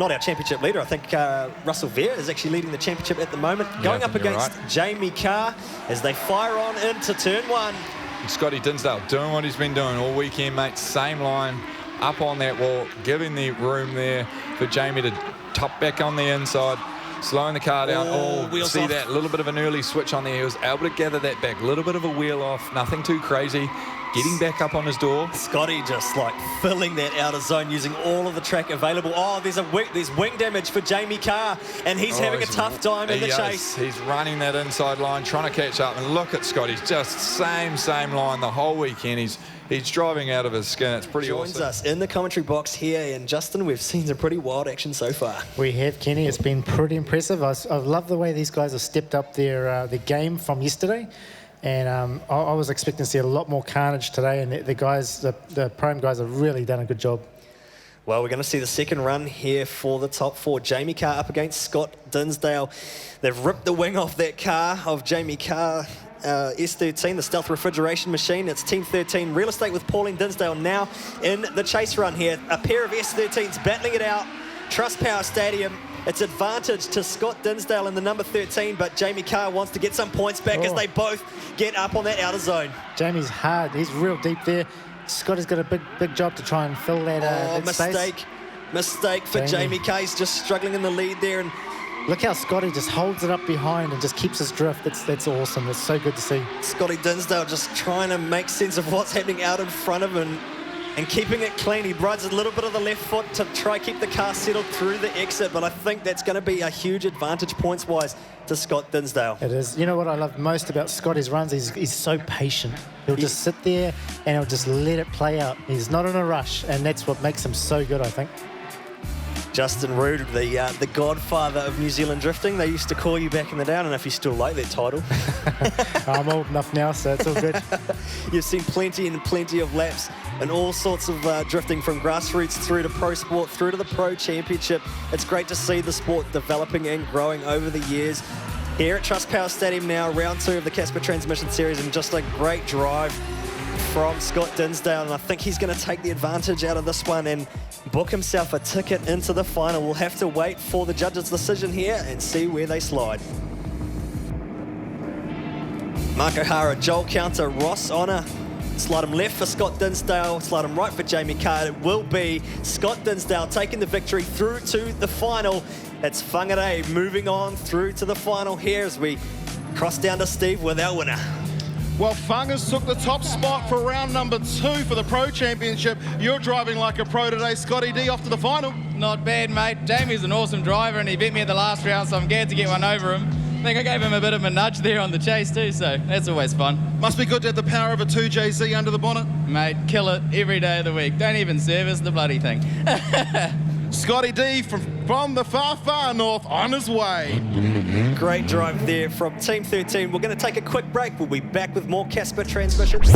Not our championship leader. I think Russell Veer is actually leading the championship at the moment. Going up against Jamie Carr as they fire on into turn 1. And Scotty Dinsdale doing what he's been doing all weekend, mate. Same line, up on that wall, giving the room there for Jamie to top back on the inside, slowing the car down. Wheels see off. that little bit of an early switch on there. He was able to gather that back, a little bit of a wheel off, nothing too crazy. Getting back up on his door. Scotty just like filling that outer zone using all of the track available. Oh, there's wing damage for Jamie Carr, and he's having a tough time in the chase. He's running that inside line, trying to catch up. And look at Scotty's just same line the whole weekend. He's driving out of his skin. It's pretty awesome. Joins us in the commentary box here, and Justin, we've seen some pretty wild action so far. We have, Kenny. It's been pretty impressive. I love the way these guys have stepped up their game from yesterday. And I was expecting to see a lot more carnage today, and the guys, the Prime guys, have really done a good job. Well, we're going to see the second run here for the top 4. Jamie Carr up against Scott Dinsdale. They've ripped the wing off that car of Jamie Carr, S13, the stealth refrigeration machine. It's Team 13 Real Estate with Pauline Dinsdale now in the chase run here. A pair of S13s battling it out. Trust Power Stadium. It's advantage to Scott Dinsdale in the number 13, but Jamie Carr wants to get some points back as they both get up on that outer zone. Jamie's hard. He's real deep there. Scotty's got a big job to try and fill that, that space. Mistake for Jamie Carr. He's just struggling in the lead there. And look how Scotty just holds it up behind and just keeps his drift. That's awesome. It's so good to see. Scotty Dinsdale just trying to make sense of what's happening out in front of him and keeping it clean. He rides a little bit of the left foot to try keep the car settled through the exit, but I think that's going to be a huge advantage points-wise to Scott Dinsdale. It is. You know what I love most about Scotty's runs? He's so patient. He'll just sit there and he'll just let it play out. He's not in a rush, and that's what makes him so good, I think. Justin Roode, the godfather of New Zealand drifting. They used to call you back in the day. I don't know if you still like that title. I'm old enough now, so it's all good. You've seen plenty and plenty of laps and all sorts of drifting, from grassroots through to pro sport, through to the pro championship. It's great to see the sport developing and growing over the years. Here at Trust Power Stadium now, round 2 of the Kaspa Transmission Series, and just a great drive from Scott Dinsdale, and I think he's going to take the advantage out of this one and book himself a ticket into the final. We'll have to wait for the judges' decision here and see where they slide. Mark O'Hara, Joel Counter, Ross Honour. Slide him left for Scott Dinsdale, slide him right for Jamie Carr. It will be Scott Dinsdale taking the victory through to the final. It's Whangarei moving on through to the final here as we cross down to Steve with our winner. Well, Fungus took the top spot for round number 2 for the Pro Championship. You're driving like a pro today, ScottyD, off to the final. Not bad, mate. Jamie's an awesome driver, and he beat me at the last round, so I'm glad to get one over him. I think I gave him a bit of a nudge there on the chase too, so that's always fun. Must be good to have the power of a 2JZ under the bonnet. Mate, kill it every day of the week. Don't even service the bloody thing. ScottyD from the far north on his way. Great drive there from Team 13. We're going to take a quick break. We'll be back with more Kaspa Transmissions.